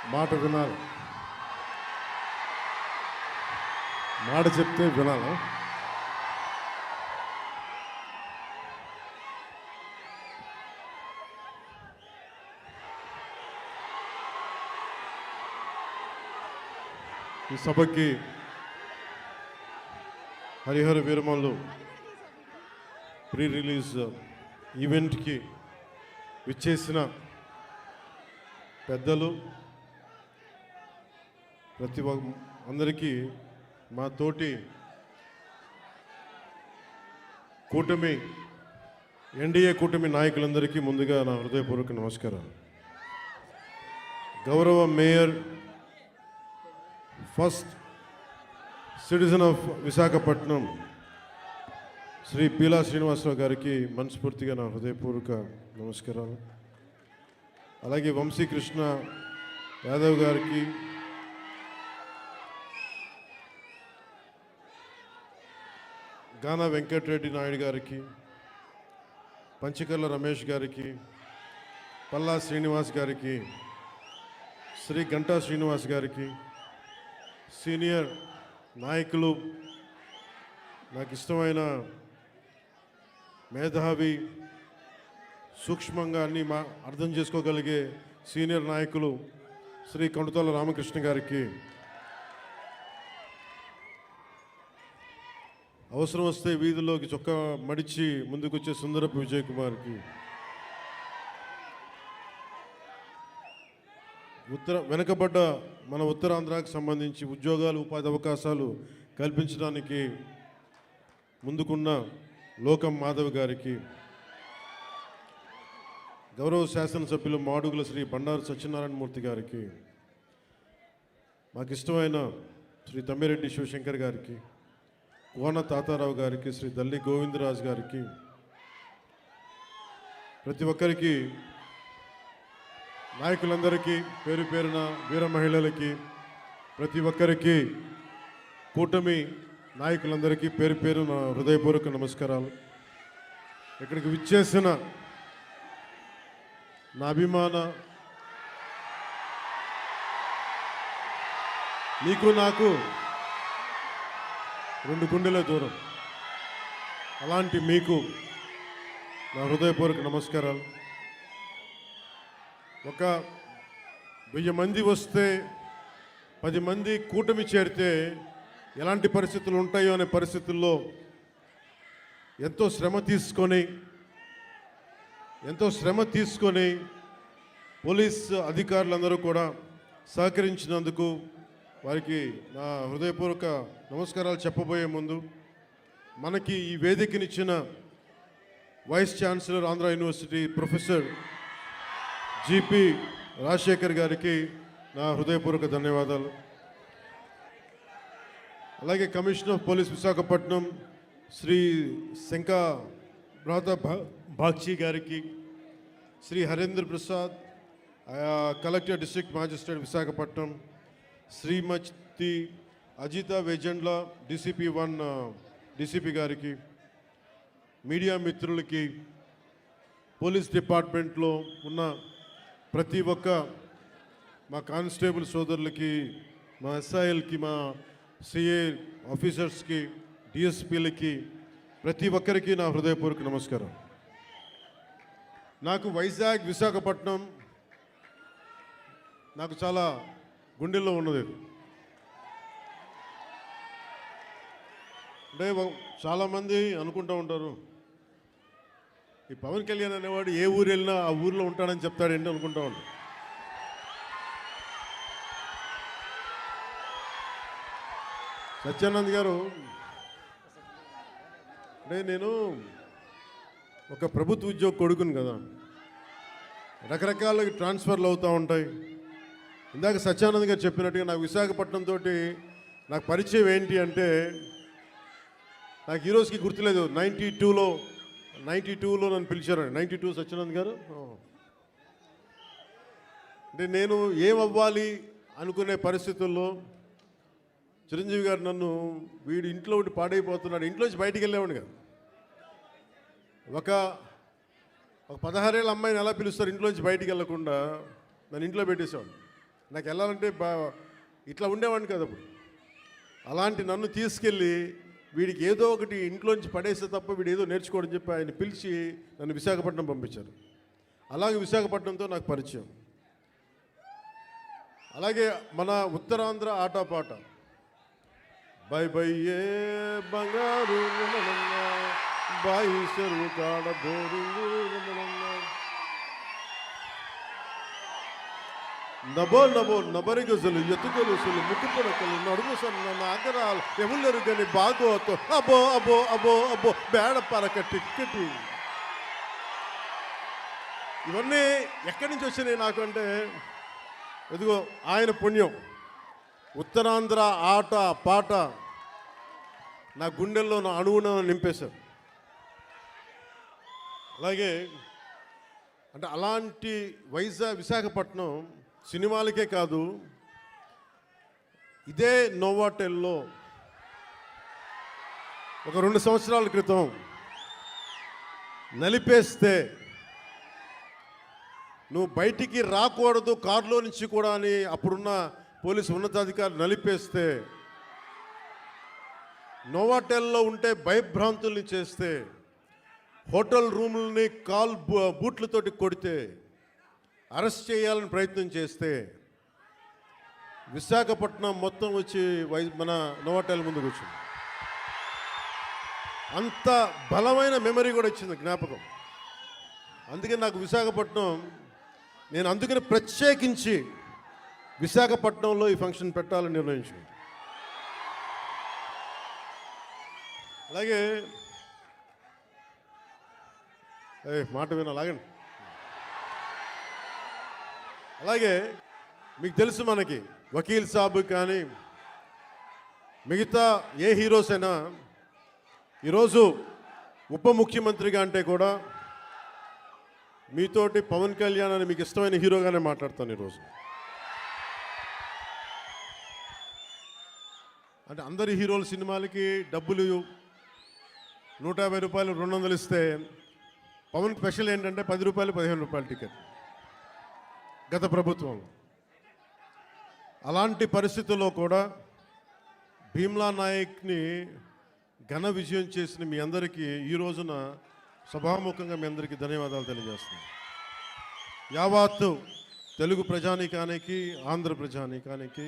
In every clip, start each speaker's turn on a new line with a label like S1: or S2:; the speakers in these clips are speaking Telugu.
S1: మాట వినాలి, మాట చెప్తే వినాలా? ఈ సభకి హరిహర వీరమల్లు ప్రీ రిలీజ్ ఈవెంట్కి విచ్చేసిన పెద్దలు అందరికీ మా తోటి కూటమి ఎన్డీఏ కూటమి నాయకులందరికీ ముందుగా నా హృదయపూర్వక నమస్కారాలు. గౌరవ mayor, first citizen of Visakhapatnam Shri Peela Srinivasarao గారికి మనస్ఫూర్తిగా నా హృదయపూర్వక నమస్కారాలు. అలాగే వంశీకృష్ణ యాదవ్ గారికి, గానా వెంకటరెడ్డి నాయుడు గారికి, పంచకర్ల రమేష్ గారికి, పల్లా శ్రీనివాస్ గారికి, శ్రీ గంటా శ్రీనివాస్ గారికి, సీనియర్ నాయకులు, నాకు ఇష్టమైన మేధావి, సూక్ష్మంగా అన్ని అర్థం చేసుకోగలిగే సీనియర్ నాయకులు శ్రీ కొండతోల రామకృష్ణ గారికి, అవసరం వస్తే వీధుల్లోకి చొక్కా మడిచి ముందుకొచ్చే సుందరపు విజయ్ కుమార్కి, వెనకబడ్డ మన ఉత్తరాంధ్రాకి సంబంధించి ఉద్యోగాలు, ఉపాధి అవకాశాలు కల్పించడానికి ముందుకున్న లోకం మాధవ్ గారికి, గౌరవ శాసనసభ్యులు మాడుగుల శ్రీ బండారు సత్యనారాయణమూర్తి గారికి, మాకు ఇష్టమైన శ్రీ తమ్మిరెడ్డి శివశంకర్ గారికి, కోన తాతారావు గారికి, శ్రీ దల్లి గోవిందరాజు గారికి, ప్రతి ఒక్కరికి, నాయకులందరికీ, పేరు పేరున వీర మహిళలకి, ప్రతి ఒక్కరికి, కూటమి నాయకులందరికీ పేరు పేరున హృదయపూర్వక నమస్కారాలు. ఇక్కడికి విచ్చేసిన నా అభిమాన, నీకు నాకు 2 గుండెల దూరం, అలాంటి మీకు నా హృదయపూర్వక నమస్కారాలు. ఒక 1000 మంది వస్తే 10 మంది కూటమి చేరితే ఎలాంటి పరిస్థితులు ఉంటాయో అనే పరిస్థితుల్లో ఎంతో శ్రమ తీసుకొని పోలీస్ అధికారులందరూ కూడా సహకరించినందుకు వారికి నా హృదయపూర్వక నమస్కారాలు చెప్పబోయే ముందు, మనకి ఈ వేదికనిచ్చిన vice chancellor Andhra university professor GP Rajasekhar గారికి నా హృదయపూర్వక ధన్యవాదాలు. అలాగే commissioner of police Visakhapatnam Shri Shanka Bagchi గారికి, Shri Harendra Prasad collector district magistrate Visakhapatnam, Shrimati Ajitha Vejandla DCP 1 DCP గారికి, మీడియా మిత్రులకి, పోలీస్ డిపార్ట్మెంట్లో ఉన్న ప్రతి ఒక్క మా కానిస్టేబుల్ సోదరులకి, మా SILకి, మా CA ఆఫీసర్స్కి, DSPలకి, ప్రతి ఒక్కరికి నా హృదయపూర్వక నమస్కారం. నాకు వైజాగ్, విశాఖపట్నం నాకు చాలా గుండెల్లో ఉన్నది. అంటే చాలామంది అనుకుంటూ ఉంటారు, ఈ పవన్ కళ్యాణ్ అనేవాడు ఏ ఊరు వెళ్ళినా ఆ ఊరిలో ఉంటాడని చెప్తాడేంటి అనుకుంటా ఉంటాడు. సత్యానంద్ గారు, అంటే నేను ఒక ప్రభుత్వ ఉద్యోగ కొడుకుని కదా, రకరకాల ట్రాన్స్ఫర్లు అవుతూ ఉంటాయి. ఇందాక సత్యానంద్ గారు చెప్పినట్టుగా నాకు విశాఖపట్నం తోటి నాకు పరిచయం ఏంటి అంటే, నాకు ఈరోజుకి గుర్తులేదు, 92లో నన్ను పిలిచారండి. 92 సత్యానంద్ గారు. అంటే నేను ఏమవ్వాలి అనుకునే పరిస్థితుల్లో చిరంజీవి గారు నన్ను, వీడు ఇంట్లో ఉండి పాడైపోతున్నాడు, ఇంట్లోంచి బయటికి వెళ్ళేవాడు కదా. ఒక 16 ఏళ్ళ అమ్మాయిని ఎలా పిలుస్తారు ఇంట్లోంచి బయటికి వెళ్ళకుండా, నన్ను ఇంట్లో పెట్టేసేవాడు. నాకు వెళ్ళాలంటే ఇట్లా ఉండేవాడిని కదా అప్పుడు. అలాంటి నన్ను తీసుకెళ్ళి వీడికి ఏదో ఒకటి ఇంట్లోంచి పడేస్తే తప్ప వీడు ఏదో నేర్చుకోవడం చెప్పి ఆయన పిలిచి నన్ను విశాఖపట్నం పంపించారు. అలాగే విశాఖపట్నంతో నాకు పరిచయం. అలాగే మన ఉత్తరాంధ్ర ఆటపాట బై బై ఏ బంగారు బాయి చెరువు కాడ బోరింగు నభో నభో నబరిగజలు ఎత్తుకొలుసులు ముక్కుపొడకలు నడుము సన్న నాగరాలు ఎవరు కానీ బాగోతో అబో అబో అబో అబో బేడ పరక టిక్కెటి. ఇవన్నీ ఎక్కడి నుంచి వచ్చినాయి నాకు అంటే, ఎదుగో ఆయన పుణ్యం. ఉత్తరాంధ్ర ఆట పాట నా గుండెల్లో నా అణువున నింపేశారు. అలాగే అంటే అలాంటి విశాఖపట్నం సినిమాలకే కాదు, ఇదే నోవాటెల్లో ఒక 2 సంవత్సరాల క్రితం నలిపేస్తే నువ్వు బయటికి రాకూడదు కారులో నుంచి కూడా అని అప్పుడున్న పోలీసు ఉన్నతాధికారులు నలిపేస్తే, నోవాటెల్లో ఉంటే భయభ్రాంతుల్ని చేస్తే, హోటల్ రూముల్ని బూట్లతోటి కొడితే, అరెస్ట్ చేయాలని ప్రయత్నం చేస్తే, విశాఖపట్నం మొత్తం వచ్చి మన నోవాటెల్ ముందుకు వచ్చింది. అంత బలమైన మెమరీ కూడా ఇచ్చింది, జ్ఞాపకం. అందుకే నాకు విశాఖపట్నం, నేను అందుకని ప్రత్యేకించి విశాఖపట్నంలో ఈ ఫంక్షన్ పెట్టాలని నిర్ణయించుకున్నాను. అలాగే మాట వినాలాగండి. అలాగే మీకు తెలుసు, మనకి వకీల్ సాబ్ కానీ మిగతా ఏ హీరోస్ అయినా ఈరోజు ఉప ముఖ్యమంత్రిగా అంటే కూడా మీతోటి పవన్ కళ్యాణ్ అని మీకు ఇష్టమైన హీరోగానే మాట్లాడతాను ఈరోజు. అంటే అందరి హీరోల సినిమాలకి డబ్బులు 150 రూపాయలు 200 ఇస్తే, పవన్ స్పెషల్ ఏంటంటే 10 రూపాయలు 15 రూపాయలు టికెట్ గత ప్రభుత్వంలో. అలాంటి పరిస్థితుల్లో కూడా భీమ్లా నాయక్ని ఘన విజయం చేసిన మీ అందరికీ ఈ రోజున సభాముఖంగా మీ అందరికీ ధన్యవాదాలు తెలియజేస్తున్నాను. యావత్తు తెలుగు ప్రజానీకానికి, ఆంధ్ర ప్రజానీకానికి,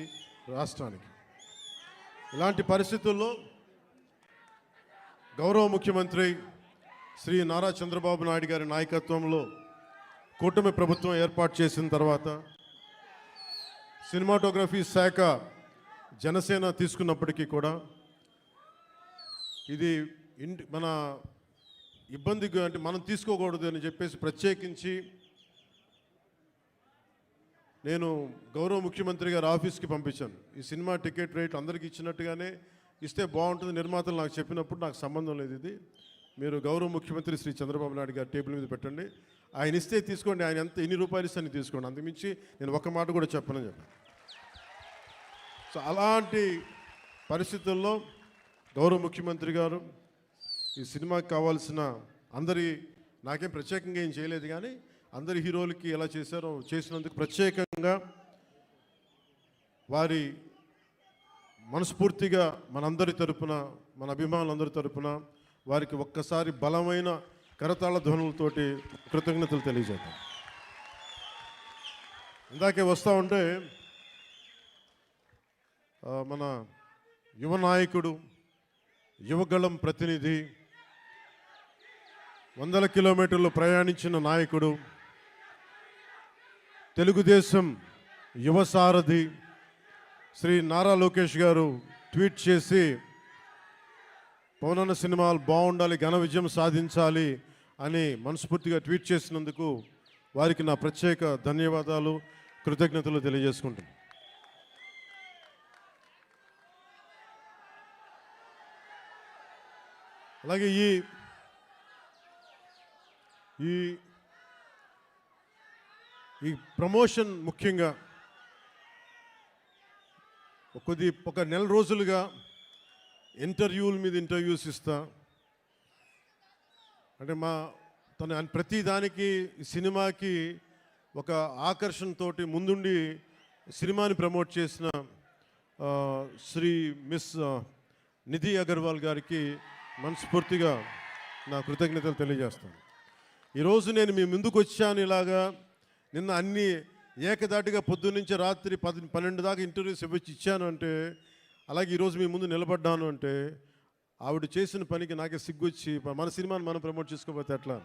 S1: రాష్ట్రానికి. ఇలాంటి పరిస్థితుల్లో గౌరవ ముఖ్యమంత్రి శ్రీ నారా చంద్రబాబు నాయుడు గారి నాయకత్వంలో కూటమి ప్రభుత్వం ఏర్పాటు చేసిన తర్వాత సినిమాటోగ్రఫీ శాఖ జనసేన తీసుకున్నప్పటికీ కూడా ఇది మన ఇబ్బందిగా, అంటే మనం తీసుకోకూడదు అని చెప్పేసి ప్రత్యేకించి నేను గౌరవ ముఖ్యమంత్రి గారి ఆఫీస్కి పంపించాను. ఈ సినిమా టికెట్ రేట్ అందరికీ ఇచ్చినట్టుగానే ఇస్తే బాగుంటుంది, నిర్మాతలు నాకు చెప్పినప్పుడు నాకు సంబంధం లేదు, ఇది మీరు గౌరవ ముఖ్యమంత్రి శ్రీ చంద్రబాబు నాయుడు గారి టేబుల్ మీద పెట్టండి, ఆయన ఇస్తే తీసుకోండి, ఆయన ఎన్ని రూపాయలు ఇస్తే అని తీసుకోండి, అంతకుమించి నేను ఒక మాట కూడా చెప్పనని చెప్పాను. సో అలాంటి పరిస్థితుల్లో గౌరవ ముఖ్యమంత్రి గారు ఈ సినిమాకి కావాల్సిన నాకేం ప్రత్యేకంగా ఏం చేయలేదు, కానీ అందరి హీరోలకి ఎలా చేశారో చేసినందుకు ప్రత్యేకంగా వారి మనస్ఫూర్తిగా మనందరి తరపున, మన అభిమానులందరి తరపున వారికి ఒక్కసారి బలమైన కరతాళ ధ్వనులతోటి కృతజ్ఞతలు తెలియజేద్దాం. ఇందాకే వస్తూ ఉంటే మన యువ నాయకుడు, యువగళం ప్రతినిధి, 100 కిలోమీటర్లు ప్రయాణించిన నాయకుడు, తెలుగుదేశం యువ సారథి శ్రీ నారా లోకేష్ గారు ట్వీట్ చేసి పవనన్న సినిమాలు బాగుండాలి, ఘన విజయం సాధించాలి అని మనస్ఫూర్తిగా ట్వీట్ చేసినందుకు వారికి నా ప్రత్యేక ధన్యవాదాలు, కృతజ్ఞతలు తెలియజేసుకుంటున్నాను. అలాగే ఈ ప్రమోషన్ ముఖ్యంగా ఒక నెల రోజులుగా ఇంటర్వ్యూల మీద ఇంటర్వ్యూస్ ఇస్తా, అంటే ప్రతి దానికి సినిమాకి ఒక ఆకర్షణతోటి ముందుండి సినిమాని ప్రమోట్ చేసిన శ్రీ మిస్ నిధి అగర్వాల్ గారికి మనస్ఫూర్తిగా నా కృతజ్ఞతలు తెలియజేస్తాను. ఈరోజు నేను మీ ముందుకు వచ్చాను ఇలాగా. నిన్న అన్ని ఏకదాటిగా పొద్దున్నుంచి రాత్రి 12 దాకా ఇంటర్వ్యూస్ ఇచ్చాను అంటే, అలాగే ఈరోజు మీ ముందు నిలబడ్డాను అంటే ఆవిడ చేసిన పనికి నాకే సిగ్గొచ్చి మన సినిమాని మనం ప్రమోట్ చేసుకోకపోతే ఎట్లా.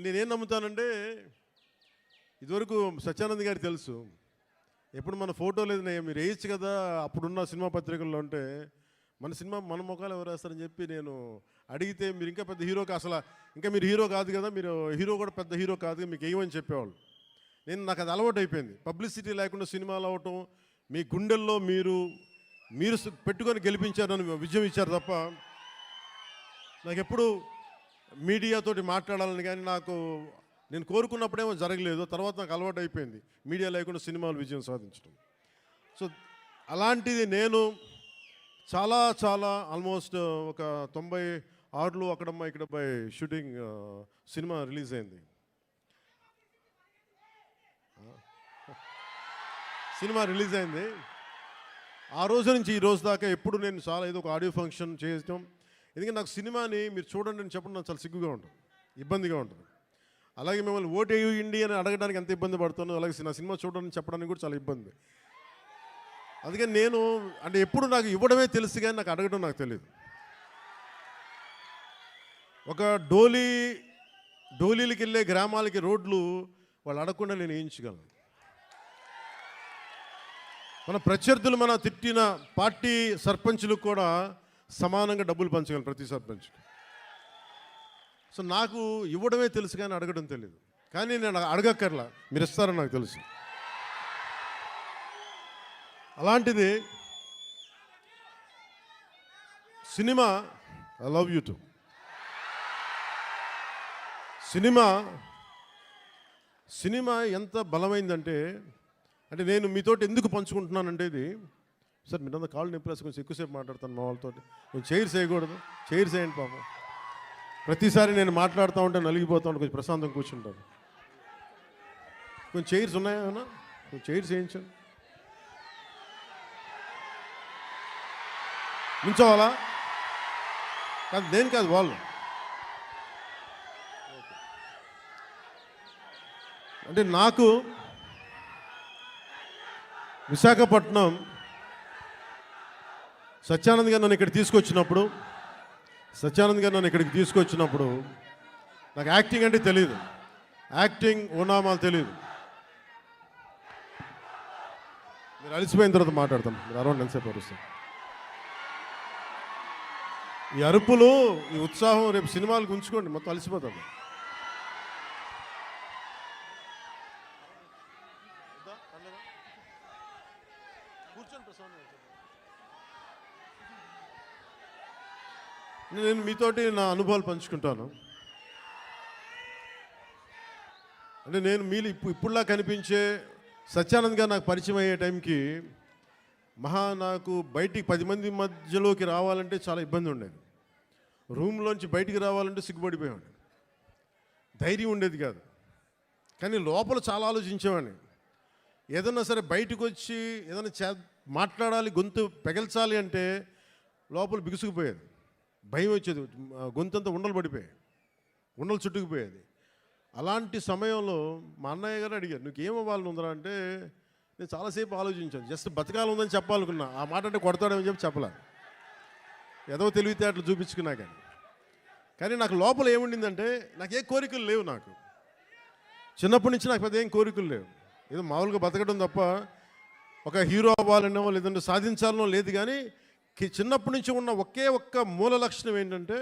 S1: నేనేం నమ్ముతానంటే, ఇదివరకు సత్యానంద్ గారికి తెలుసు, ఎప్పుడు మన ఫోటో లేదు మీరు వేయచ్చు కదా అప్పుడున్న సినిమా పత్రికల్లో అంటే, మన సినిమా మన ముఖాలు ఎవరు వేస్తారని చెప్పి నేను అడిగితే, మీరు ఇంకా పెద్ద హీరోకి అసలు ఇంకా మీరు హీరో కాదు కదా, మీరు హీరో కూడా పెద్ద హీరో కాదు, మీకు వేయమని చెప్పేవాళ్ళు. నాకు అది అలవాటు అయిపోయింది. పబ్లిసిటీ లేకుండా సినిమాలు అవ్వటం, మీ గుండెల్లో మీరు పెట్టుకొని గెలిపించారని విజయం ఇచ్చారు తప్ప నాకు ఎప్పుడు మీడియాతోటి మాట్లాడాలని కానీ నేను కోరుకున్నప్పుడేమో జరగలేదు. తర్వాత నాకు అలవాటు అయిపోయింది మీడియా లేకుండా సినిమాలు విజయం సాధించడం. సో అలాంటిది నేను చాలా చాలా ఆల్మోస్ట్ ఒక 96లో అక్కడమ్మ ఇక్కడపై షూటింగ్ సినిమా రిలీజ్ అయింది. ఆ రోజు నుంచి ఈ రోజు దాకా ఎప్పుడు నేను చాలా ఏదో ఒక ఆడియో ఫంక్షన్ చేయటం. ఎందుకంటే నాకు సినిమాని మీరు చూడండి అని చెప్పడం నాకు చాలా సిగ్గుగా ఉంటుంది, ఇబ్బందిగా ఉంటుంది. అలాగే మిమ్మల్ని ఓటు వేయండి అని అడగడానికి ఎంత ఇబ్బంది పడుతాను, అలాగే నా సినిమా చూడడానికి చెప్పడానికి కూడా చాలా ఇబ్బంది. అందుకని నేను అంటే ఎప్పుడు నాకు ఇవ్వడమే తెలుసు కానీ నాకు అడగడం నాకు తెలియదు. ఒక డోలీలకి వెళ్ళే గ్రామాలకి రోడ్లు వాళ్ళు అడగకుండా నేను వేయించగలను. మన ప్రత్యర్థులు మన తిట్టిన పార్టీ సర్పంచులకు కూడా సమానంగా డబ్బులు పంచగలను ప్రతి సర్పంచ్కి. సో నాకు ఇవ్వడమే తెలుసు కానీ అడగడం తెలియదు. కానీ నేను అడగక్కర్లా, మీరు ఇస్తారని నాకు తెలుసు. అలాంటిది cinema I love you to cinema ఎంత బలమైందంటే, అంటే నేను మీతోటి ఎందుకు పంచుకుంటున్నానంటే, ఇది సార్ మీరంతా కాళ్ళు నింపలేసి కొంచెం ఎక్కువసేపు మాట్లాడతాను మా వాళ్ళతో. కొంచెం చైర్స్ వేయకూడదు, చైర్స్ వేయండి పాపం. ప్రతిసారి నేను మాట్లాడుతూ ఉంటే నలిగిపోతూ ఉంటే కొంచెం ప్రశాంతంగా కూర్చుంటాను. కొంచెం చైర్స్ ఉన్నాయా? కొంచెం చైర్స్ వేయించండి. నించోవాలా? కాదు, నేను కాదు, వాళ్ళు. అంటే నాకు విశాఖపట్నం సత్యానంద్ గారు నన్ను ఇక్కడికి తీసుకొచ్చినప్పుడు నాకు యాక్టింగ్ అంటే తెలియదు, యాక్టింగ్ ఓనామాలు తెలియదు. మీరు అలసిపోయిన తర్వాత మాట్లాడతాం, మీరు అరౌండ్ ఎంతసేపు అరుస్తాం. ఈ అరుపులు, ఈ ఉత్సాహం రేపు సినిమాలకు ఉంచుకోండి, మొత్తం అలసిపోతాం. నేను మీతోటి నా అనుభవాలు పంచుకుంటాను. అంటే నేను మీరు ఇప్పుడులా కనిపించే సత్యానంద్ గారు నాకు పరిచయం అయ్యే టైంకి నాకు బయటికి 10 మంది మధ్యలోకి రావాలంటే చాలా ఇబ్బంది ఉండేది. రూమ్లోంచి బయటికి రావాలంటే సిగ్గుపడిపోయాడు, ధైర్యం ఉండేది కాదు. కానీ లోపల చాలా ఆలోచించేవాడిని. ఏదన్నా సరే బయటకు వచ్చి ఏదైనా మాట్లాడాలి, గొంతు పెగల్చాలి అంటే లోపల బిగుసుకుపోయేది, భయం వచ్చేది, గొంతంతా ఉండలు చుట్టుకుపోయేది. అలాంటి సమయంలో మా అన్నయ్య గారు అడిగారు, నువ్వు ఏమవ్వాలని ఉందరా అంటే, నేను చాలాసేపు ఆలోచించాను. జస్ట్ బతకాలి ఉందని చెప్పాలనుకున్నా. ఆ మాట అంటే కొడతాడని చెప్పలే, ఏదో తెలివితేటలు చూపించుకున్నా. కానీ నాకు లోపల ఏముండిందంటే, నాకు ఏ కోరికలు లేవు. నాకు చిన్నప్పటి నుంచి నాకు పెద్ద ఏం కోరికలు లేవు. ఏదో మామూలుగా బతకడం తప్ప ఒక హీరో అవ్వాలనో లేదంటే సాధించాలనో లేదు. కానీ చిన్నప్పటి నుంచి ఉన్న ఒక్క మూల లక్షణం ఏంటంటే,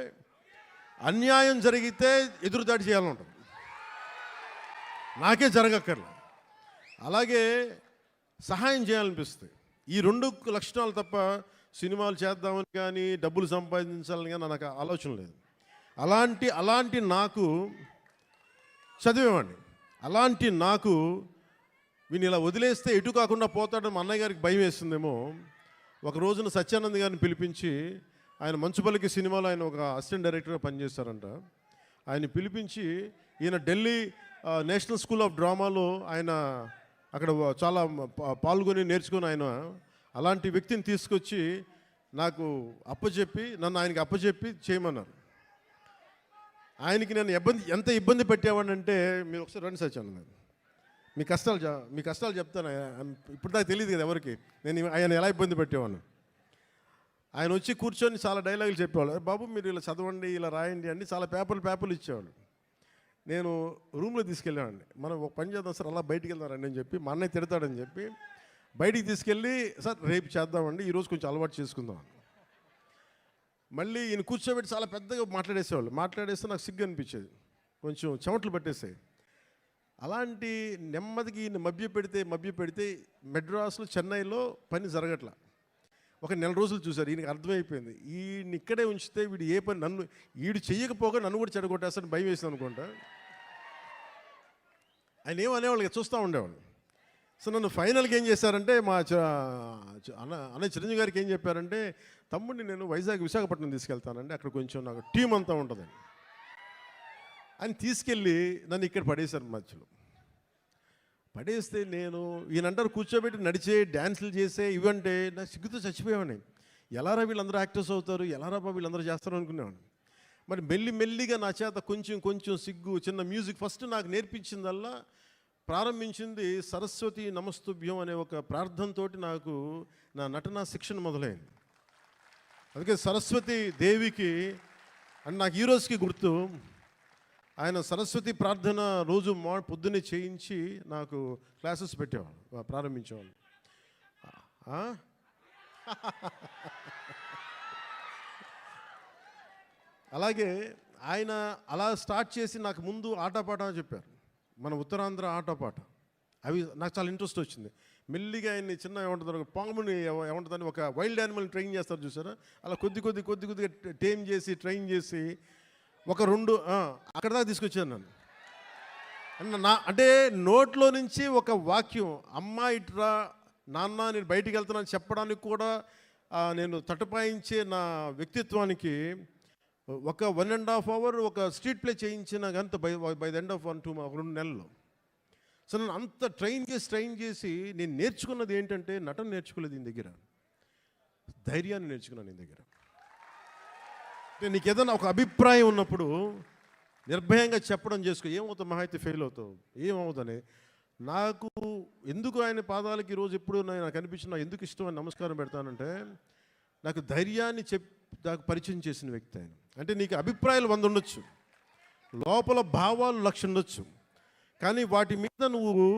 S1: అన్యాయం జరిగితే ఎదురుదాడి చేయాలని ఉంటుంది. నాకే జరగక్కర్లా, అలాగే సహాయం చేయాలనిపిస్తుంది. ఈ 2 లక్షణాలు తప్ప సినిమాలు చేద్దామని కానీ డబ్బులు సంపాదించాలని కానీ నాకు ఆలోచన లేదు. అలాంటి నాకు చదివేవాడిని. అలాంటి నాకు వీని ఇలా వదిలేస్తే ఎటు కాకుండా పోతాడని మా అన్నయ్య గారికి భయం వేస్తుందేమో. ఒక రోజున సత్యానంద్ గారిని పిలిపించి, ఆయన మంచుపల్లికి సినిమాలో ఆయన ఒక అసిస్టెంట్ డైరెక్టర్గా పనిచేస్తారంట. ఆయన పిలిపించి, ఈయన ఢిల్లీ నేషనల్ స్కూల్ ఆఫ్ డ్రామాలో ఆయన అక్కడ చాలా పాల్గొని నేర్చుకుని ఆయన అలాంటి వ్యక్తిని తీసుకొచ్చి నాకు అప్పచెప్పి నన్ను ఆయనకి అప్పచెప్పి చేయమన్నారు. ఆయనకి నేను ఎంత ఇబ్బంది పెట్టేవాడినంటే, మీరు ఒకసారి రండి సత్యానంద గారు, మీ కష్టాలు చెప్తాను. ఇప్పుడు దాకా తెలియదు కదా ఎవరికి నేను ఆయన ఎలా ఇబ్బంది పెట్టేవాడిని. ఆయన వచ్చి కూర్చొని చాలా డైలాగులు చెప్పేవాళ్ళు. బాబు మీరు ఇలా చదవండి, ఇలా రాయండి అని చాలా పేపర్లు ఇచ్చేవాళ్ళు. నేను రూమ్లో తీసుకెళ్ళామండి. మనం ఒక పని చేద్దాం సార్, అలా బయటికి వెళ్దారండి అని చెప్పి, మా అన్నయ్య తిడతాడని చెప్పి బయటికి తీసుకెళ్ళి, సార్ రేపు చేద్దామండి, ఈరోజు కొంచెం అలవాటు చేసుకుందాం. మళ్ళీ ఈయన కూర్చోబెట్టి చాలా పెద్దగా మాట్లాడేస్తే నాకు సిగ్గు అనిపించేది, కొంచెం చెమటలు పట్టేసాయి. అలాంటి నెమ్మదికి ఈయన మభ్య పెడితే మెడ్రాస్లో, చెన్నైలో పని జరగట్లా. ఒక నెల రోజులు చూశారు. ఈయనకి అర్థమైపోయింది, ఈయన ఇక్కడే ఉంచితే వీడు ఏ పని వీడు చెయ్యకపోగా నన్ను కూడా చెడగొట్టేస్తాను భయం వేసింది అనుకుంటా. ఆయన ఏమనేవాళ్ళు, చూస్తూ ఉండేవాళ్ళు. సో నన్ను ఫైనల్గా ఏం చేశారంటే, మా అన్నయ్య చిరంజీవి గారికి ఏం చెప్పారంటే, తమ్ముడిని నేను విశాఖపట్నం తీసుకెళ్తానండి, అక్కడ కొంచెం నాకు టీం అంతా ఉంటుందని. ఆయన తీసుకెళ్ళి నన్ను ఇక్కడ పడేశారు. మధ్యలో పడేస్తే నేను ఈయనంటారు కూర్చోబెట్టి నడిచే డ్యాన్సులు చేసే ఇవంటే నాకు సిగ్గుతో చచ్చిపోయేవాడిని. ఎలారా వీళ్ళందరూ యాక్టర్స్ అవుతారు, ఎలారా వీళ్ళందరూ చేస్తారు అనుకునేవాడిని. మరి మెల్లిగా నా చేత కొంచెం సిగ్గు, చిన్న మ్యూజిక్ ఫస్ట్ నాకు నేర్పించిందల్లా ప్రారంభించింది సరస్వతి నమస్తుభ్యం అనే ఒక ప్రార్థనతోటి నాకు నా నటనా శిక్షణ మొదలైంది. అందుకే సరస్వతి దేవికి అని నాకు ఈ రోజుకి గుర్తు. ఆయన సరస్వతి ప్రార్థన రోజు పొద్దున్నే చేయించి నాకు క్లాసెస్ పెట్టేవాళ్ళు, ప్రారంభించేవాళ్ళు. అలాగే ఆయన అలా స్టార్ట్ చేసి నాకు ముందు ఆటపాట చెప్పారు, మన ఉత్తరాంధ్ర ఆటపాట. అవి నాకు చాలా ఇంట్రెస్ట్ వచ్చింది. మెల్లిగా ఆయన్ని చిన్న ఏమంటుందో పాముని ఏమంటుందని ఒక వైల్డ్ యానిమల్ని ట్రైన్ చేస్తారు చూసారా, అలా కొద్దిగా ట్రైన్ చేసి ఒక 2 అక్కడ దాకా తీసుకొచ్చాను నన్ను. అంటే నోట్లో నుంచి ఒక వాక్యం, అమ్మ ఇట్రా నాన్న నేను బయటికి వెళ్తున్నాను చెప్పడానికి కూడా నేను తటపాయించే నా వ్యక్తిత్వానికి ఒక 1.5 hour ఒక స్ట్రీట్ ప్లే చేయించిన అంత బై ద ఎండ్ ఆఫ్ 2 నెలల్లో. సో నన్ను అంత ట్రైన్ చేసి నేను నేర్చుకున్నది ఏంటంటే, నటన నేర్చుకోలేదు ఈయన దగ్గర, ధైర్యాన్ని నేర్చుకున్నాను ఈయన దగ్గర. అంటే నీకు ఏదైనా ఒక అభిప్రాయం ఉన్నప్పుడు నిర్భయంగా చెప్పడం చేసుకో. ఏమవుతావు, మహా అయితే ఫెయిల్ అవుతావు, ఏమవుతుంది. నాకు ఎందుకు ఆయన పాదాలకి ఈరోజు ఎప్పుడు నాకు అనిపించిన ఎందుకు ఇష్టం అని నమస్కారం పెడతానంటే, నాకు ధైర్యాన్ని నాకు పరిచయం చేసిన వ్యక్తి ఆయన. అంటే నీకు అభిప్రాయాలు 100 ఉండొచ్చు, లోపల భావాలు 1,00,000 ఉండొచ్చు, కానీ వాటి మీద నువ్వు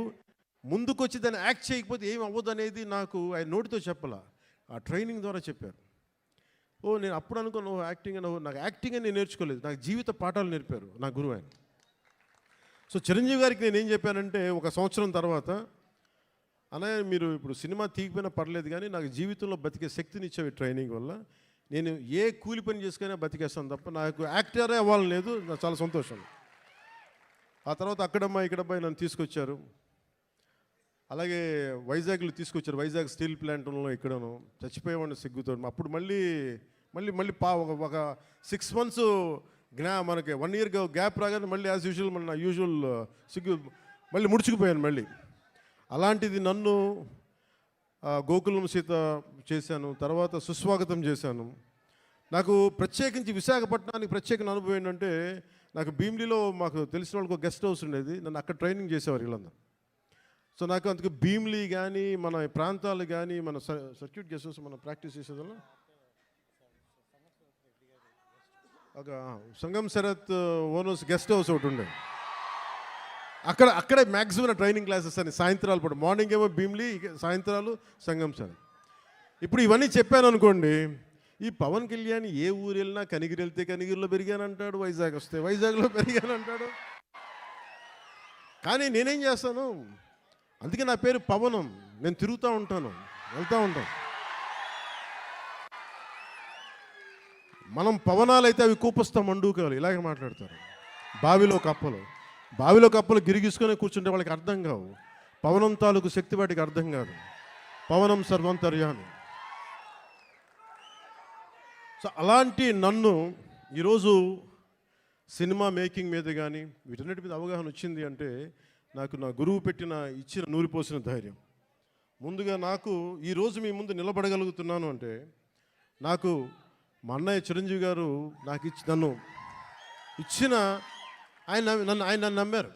S1: ముందుకొచ్చి దాన్ని యాక్ట్ చేయకపోతే ఏం అవ్వదు అనేది నాకు ఆయన నోటితో చెప్పాల, ఆ ట్రైనింగ్ ద్వారా చెప్పారు. నేను అప్పుడు అనుకున్నాను నాకు యాక్టింగ్ అని నేను నేర్చుకోలేదు, నాకు జీవిత పాఠాలు నేర్పారు నా గురువు ఆయన. సో చిరంజీవి గారికి నేను ఏం చెప్పానంటే, 1 సంవత్సరం తర్వాత, అన్నయ్య మీరు ఇప్పుడు సినిమా తీయకపోయినా పర్లేదు కానీ నాకు జీవితంలో బతికే శక్తిని ఇచ్చేవి ట్రైనింగ్ వల్ల. నేను ఏ కూలి పని చేసుకునే బతికేస్తాను తప్ప నాకు యాక్టరే అవ్వాలని లేదు. నాకు చాలా సంతోషం. ఆ తర్వాత ఇక్కడమ్మాయి నన్ను తీసుకొచ్చారు. అలాగే వైజాగ్లో తీసుకొచ్చారు, వైజాగ్ స్టీల్ ప్లాంట్లో ఇక్కడను చచ్చిపోయేవాడిని సిగ్గుతో. అప్పుడు మళ్ళీ ఒక 6 months మనకి 1 year గ్యాప్ రాగానే మళ్ళీ యాజ్ యూజువల్ మన యూజువల్ సిగ్గు మళ్ళీ ముడుచుకుపోయాను మళ్ళీ. అలాంటిది నన్ను గోకులం సీత చేశాను, తర్వాత సుస్వాగతం చేశాను. నాకు ప్రత్యేకించి విశాఖపట్నానికి ప్రత్యేక అనుభవం ఏంటంటే, నాకు భీమిలీలో మాకు తెలిసిన వాళ్ళకి ఒక గెస్ట్ హౌస్ ఉండేది, నన్ను అక్కడ ట్రైనింగ్ చేసేవారు వీళ్ళందరూ. సో నాకు అందుకు భీమిలీ కానీ మన ప్రాంతాలు కానీ మన సర్క్యూట్ గెస్ట్ హౌస్ మనం ప్రాక్టీస్ చేసేదాం. ఒక సంగం శరత్ ఓనర్స్ గెస్ట్ హౌస్ ఒకటి ఉండేది, అక్కడే మ్యాక్సిమం ట్రైనింగ్ క్లాసెస్ అని సాయంత్రాలు పూట. మార్నింగ్ ఏమో భీమిలీ, సాయంత్రాలు సంగం శరత్. ఇప్పుడు ఇవన్నీ చెప్పాను అనుకోండి, ఈ పవన్ కళ్యాణ్ ఏ ఊరు వెళ్ళినా కనిగిరి వెళ్తే కనిగిరిలో పెరిగానంటాడు, వైజాగ్ వస్తే వైజాగ్లో పెరిగానంటాడు. కానీ నేనేం చేస్తాను, అందుకే నా పేరు పవనం. నేను తిరుగుతూ ఉంటాను, వెళ్తూ ఉంటాను. మనం పవనాలైతే అవి కూపస్థ మండూకాలు ఇలాగే మాట్లాడతారు. బావిలో కప్పలు గిరిగిసుకొని కూర్చుంటే వాళ్ళకి అర్థం కావు. పవనం తాలూకు శక్తి వాటికి అర్థం కాదు. పవనం సర్వంతర్యామి. సో అలాంటి నన్ను ఈరోజు సినిమా మేకింగ్ మీద కానీ వీటన్నిటి మీద అవగాహన వచ్చింది అంటే, నాకు నా గురువు ఇచ్చిన నూరిపోసిన ధైర్యం. ముందుగా నాకు ఈరోజు మీ ముందు నిలబడగలుగుతున్నాను అంటే నాకు మా అన్నయ్య చిరంజీవి గారు నన్ను ఇచ్చిన ఆయన నమ్మారు.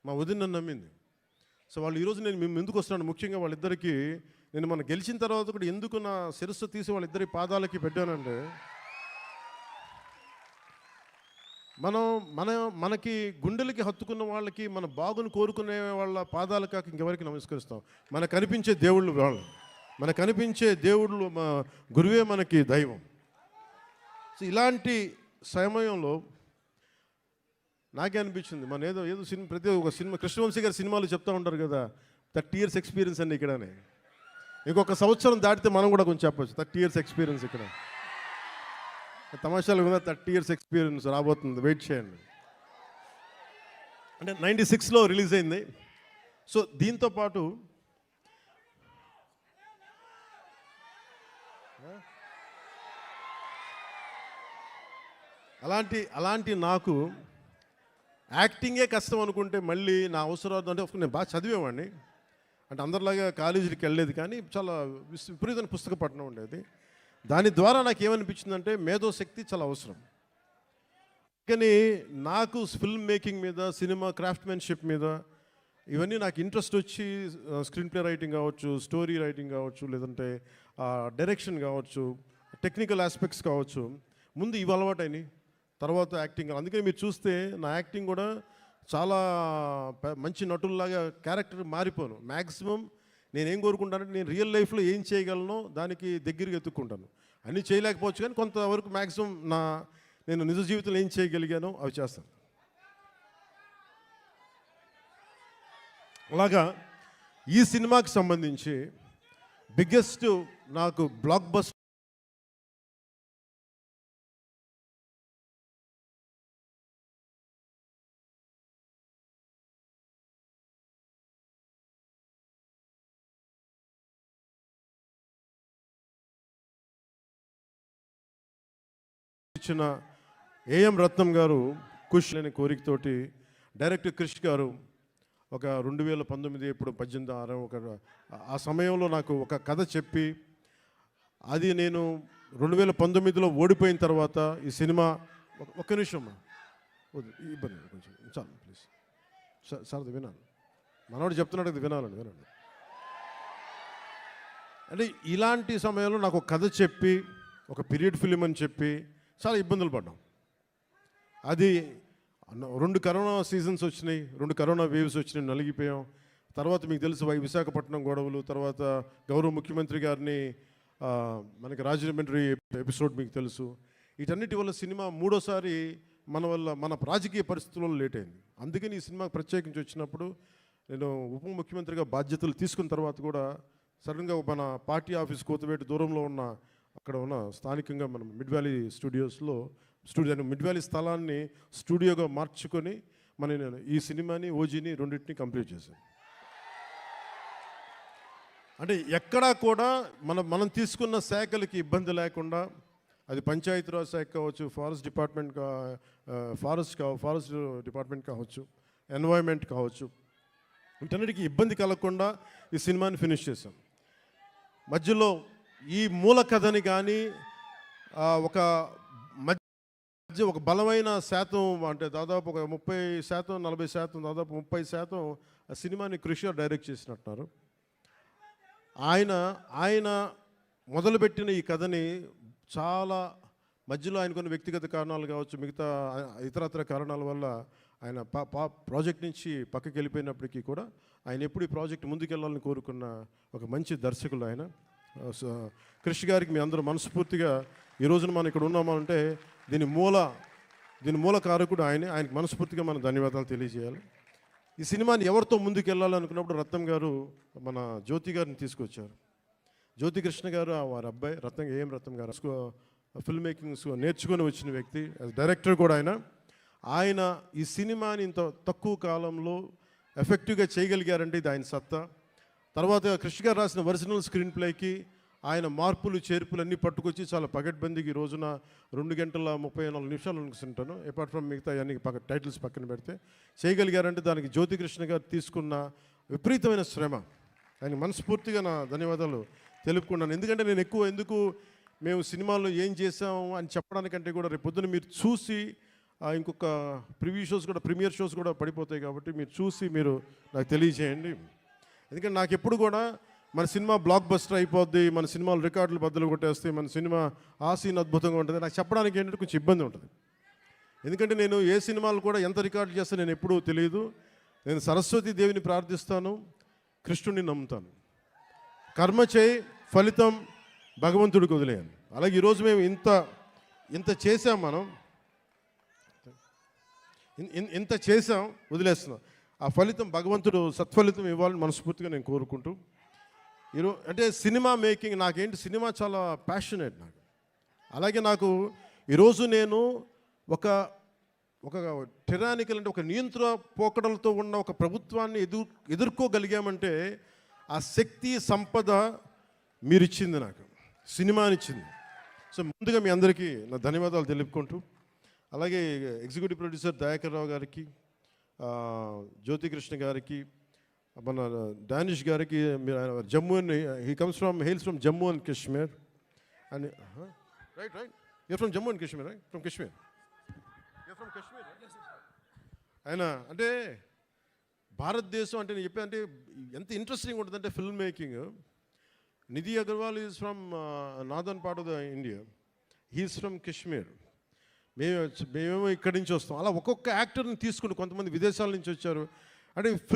S1: మా వదిన నన్ను నమ్మింది. సో వాళ్ళు ఈరోజు నేను మేము ఎందుకు వస్తున్నాను, ముఖ్యంగా వాళ్ళిద్దరికీ నేను మనం గెలిచిన తర్వాత కూడా ఎందుకు నా శిరస్సు తీసి వాళ్ళిద్దరి పాదాలకి పెట్టానంటే, మనకి గుండెలకి హత్తుకున్న వాళ్ళకి, మన బాగుని కోరుకునే వాళ్ళ పాదాలు కాక ఇంకెవరికి నమస్కరిస్తాం. మనకు కనిపించే దేవుళ్ళు వాళ్ళు, మనకు కనిపించే దేవుళ్ళు మా గురువే మనకి దైవం. సో ఇలాంటి సమయంలో నాకే అనిపించింది, మన ఏదో సినిమా, ప్రతి ఒక్క సినిమా కృష్ణవంశీ గారి సినిమాలు చెప్తూ ఉంటారు కదా, 30 years ఎక్స్పీరియన్స్ అండి ఇక్కడనే. ఇంకొక సంవత్సరం దాటితే మనం కూడా కొంచెం చెప్పచ్చు 30 years ఎక్స్పీరియన్స్ ఇక్కడ. తమాషాలు కూడా 30 years ఎక్స్పీరియన్స్ రాబోతుంది, వెయిట్ చేయండి. అంటే 96లో రిలీజ్ అయింది. సో దీంతో పాటు అలాంటి నాకు యాక్టింగే కష్టం అనుకుంటే మళ్ళీ నా అవసరాలు అంటే నేను బాగా చదివేవాడిని, అంటే అందరిలాగా కాలేజీకి వెళ్ళలేదు, కానీ చాలా విపరీతమైన పుస్తక పఠనం ఉండేది. దాని ద్వారా నాకు ఏమనిపించిందంటే మేధోశక్తి చాలా అవసరం. కానీ నాకు ఫిల్మ్ మేకింగ్ మీద, సినిమా క్రాఫ్ట్మెన్షిప్ మీద ఇవన్నీ నాకు ఇంట్రెస్ట్ వచ్చి స్క్రీన్ ప్లే రైటింగ్ కావచ్చు, స్టోరీ రైటింగ్ కావచ్చు, లేదంటే డైరెక్షన్ కావచ్చు, టెక్నికల్ ఆస్పెక్ట్స్ కావచ్చు, ముందు ఇవి అలవాటైనాయి, తర్వాత యాక్టింగ్. అందుకని మీరు చూస్తే నా యాక్టింగ్ కూడా చాలా మంచి నటుల్లాగా క్యారెక్టర్ మారిపోను. మ్యాక్సిమం నేనేం కోరుకుంటానంటే నేను రియల్ లైఫ్లో ఏం చేయగలనో దానికి దగ్గరగా ఎత్తుక్కుంటాను. అన్నీ చేయలేకపోవచ్చు కానీ కొంతవరకు మ్యాక్సిమం నేను నిజ జీవితంలో ఏం చేయగలిగానో అవి చేస్తాను. అలాగా ఈ సినిమాకి సంబంధించి బిగ్గెస్ట్ నాకు బ్లాక్ బస్టర్ ఇచ్చిన ఏఎం రత్నం గారు కుష్ లేని కోరికతోటి, డైరెక్టర్ క్రిష్ గారు ఒక 2019 ఇప్పుడు 18 ఆ సమయంలో నాకు ఒక కథ చెప్పి, అది నేను 2019లో ఓడిపోయిన తర్వాత ఈ సినిమా ఒక్క నిమిషం ఇబ్బంది కొంచెం చాలు ప్లీజ్ సార్, అది వినాలి, మనవాడు చెప్తున్నాడు, అది వినాలండి. అంటే ఇలాంటి సమయంలో నాకు ఒక కథ చెప్పి, ఒక పీరియడ్ ఫిలిం అని చెప్పి చాలా ఇబ్బందులు పడ్డాం. అది 2 కరోనా సీజన్స్ వచ్చినాయి, 2 కరోనా వేవ్స్ వచ్చినాయి, నలిగిపోయాం. తర్వాత మీకు తెలుసు విశాఖపట్నం గొడవలు, తర్వాత గౌరవ ముఖ్యమంత్రి గారిని మనకి రాజమండ్రి ఎపిసోడ్ మీకు తెలుసు. వీటన్నిటి వల్ల సినిమా 3వసారి మన రాజకీయ పరిస్థితుల్లో లేట్ అయింది. అందుకని ఈ సినిమా ప్రత్యేకించి వచ్చినప్పుడు నేను ఉప ముఖ్యమంత్రిగా బాధ్యతలు తీసుకున్న తర్వాత కూడా సడన్గా మన పార్టీ ఆఫీస్ కోతవేటు దూరంలో ఉన్న అక్కడ ఉన్న స్థానికంగా మనం మిడ్ వ్యాలీ స్టూడియోస్లో మిడ్ వ్యాలీ స్థలాన్ని స్టూడియోగా మార్చుకొని నేను ఈ సినిమాని, ఓజీని రెండింటిని కంప్లీట్ చేశాను. అంటే ఎక్కడా కూడా మనం తీసుకున్న శాఖలకి ఇబ్బంది లేకుండా, అది పంచాయతీరాజ్ శాఖ కావచ్చు, ఫారెస్ట్ డిపార్ట్మెంట్ కావచ్చు, ఎన్వైర్న్మెంట్ కావచ్చు, వీటన్నిటికీ ఇబ్బంది కలగకుండా ఈ సినిమాని ఫినిష్ చేశాం. మధ్యలో ఈ మూల కథని కానీ ఒక బలమైన శాతం, అంటే దాదాపు ఒక 30%, 40%, దాదాపు 30% ఆ సినిమాని కృషి డైరెక్ట్ చేసినట్టున్నారు. ఆయన మొదలుపెట్టిన ఈ కథని చాలా మధ్యలో ఆయన కొన్ని వ్యక్తిగత కారణాలు కావచ్చు, మిగతా ఇతరత్ర కారణాల వల్ల ఆయన ప్రాజెక్ట్ నుంచి పక్కకి వెళ్ళిపోయినప్పటికీ కూడా ఆయన ఎప్పుడు ఈ ప్రాజెక్ట్ ముందుకెళ్ళాలని కోరుకున్న ఒక మంచి దర్శకులు ఆయన. కృషి గారికి మీ అందరూ మనస్ఫూర్తిగా ఈ రోజున మనం ఇక్కడ ఉన్నామంటే దీని మూల కారకుడు ఆయనకి మనస్ఫూర్తిగా మనం ధన్యవాదాలు తెలియజేయాలి. ఈ సినిమాని ఎవరితో ముందుకు వెళ్ళాలనుకున్నప్పుడు రత్నం గారు మన జ్యోతి గారిని తీసుకొచ్చారు. జ్యోతి కృష్ణ గారు వారి అబ్బాయి ఏఎం రత్నం గారు ఫిల్మ్ మేకింగ్స్ నేర్చుకొని వచ్చిన వ్యక్తి, డైరెక్టర్ కూడా ఆయన ఈ సినిమాని ఇంత తక్కువ కాలంలో ఎఫెక్టివ్గా చేయగలిగారంటే ఇది ఆయన సత్తా. తర్వాత కృష్ణ గారు రాసిన ఒరిజినల్ స్క్రీన్ ప్లేకి ఆయన మార్పులు చేర్పులు అన్నీ పట్టుకొచ్చి చాలా పగడ్బందీకి ఈ రోజున 2 గంటల 34 నిమిషాలు అనుకుంటాను. అపార్ట్ ఫ్రమ్ మిగతా అన్ని టైటిల్స్ పక్కన పెడితే చేయగలిగారంటే దానికి జ్యోతికృష్ణ గారు తీసుకున్న విపరీతమైన శ్రమ. ఆయన మనస్ఫూర్తిగా నా ధన్యవాదాలు తెలుపుకున్నాను. ఎందుకంటే నేను ఎందుకు మేము సినిమాల్లో ఏం చేసాము అని చెప్పడానికంటే కూడా రేపు పొద్దున మీరు చూసి ఇంకొక ప్రీమియర్ షోస్ కూడా పడిపోతాయి కాబట్టి మీరు చూసి మీరు నాకు తెలియజేయండి. ఎందుకంటే నాకు ఎప్పుడు కూడా మన సినిమా బ్లాక్ బస్టర్ అయిపోద్ది, మన సినిమాలు రికార్డులు బద్దలు కొట్టేస్తాయి, మన సినిమా ఆ సీన్ అద్భుతంగా ఉంటుంది నాకు చెప్పడానికి ఏంటంటే కొంచెం ఇబ్బంది ఉంటుంది. ఎందుకంటే నేను ఏ సినిమాలు కూడా ఎంత రికార్డులు చేస్తే నేను ఎప్పుడూ తెలియదు. నేను సరస్వతి దేవిని ప్రార్థిస్తాను, కృష్ణుడిని నమ్ముతాను. కర్మ చేయి, ఫలితం భగవంతుడికి వదిలేయాలి. అలాగే ఈరోజు మేము ఇంత చేసాం, మనం ఇంత చేసాం, వదిలేస్తున్నాం. ఆ ఫలితం భగవంతుడు సత్ఫలితం ఇవ్వాలని మనస్ఫూర్తిగా నేను కోరుకుంటూ ఈరోజు అంటే సినిమా మేకింగ్ నాకేంటి, సినిమా చాలా ప్యాషనేట్ నాకు. అలాగే నాకు ఈరోజు నేను ఒక టెరానికల్ అంటే ఒక నియంత్రణ పోకడలతో ఉన్న ఒక ప్రభుత్వాన్ని ఎదుర్కోగలిగామంటే ఆ శక్తి సంపద మీరిచ్చింది, నాకు సినిమానిచ్చింది. సో ముందుగా మీ అందరికీ నా ధన్యవాదాలు తెలుపుకుంటూ, అలాగే ఎగ్జిక్యూటివ్ ప్రొడ్యూసర్ దయాకర్ రావు గారికి, జ్యోతికృష్ణ గారికి, మన డానిష్ గారికి, Jammu and hails from Jammu and Kashmir and right your from Jammu and Kashmir, right from Kashmir, your from Kashmir. ఆయన అంటే భారతదేశం అంటే నేను చెప్పాను అంటే ఎంత ఇంట్రెస్టింగ్ ఉంటుందంటే film making. Nidhi Agarwal is from northern part of the India, he is from Kashmir. మేమేమో ఇక్కడి నుంచి వస్తాం. అలా ఒక్కొక్క యాక్టర్ని తీసుకుని కొంతమంది విదేశాల నుంచి వచ్చారు. అంటే ఫిల్మ్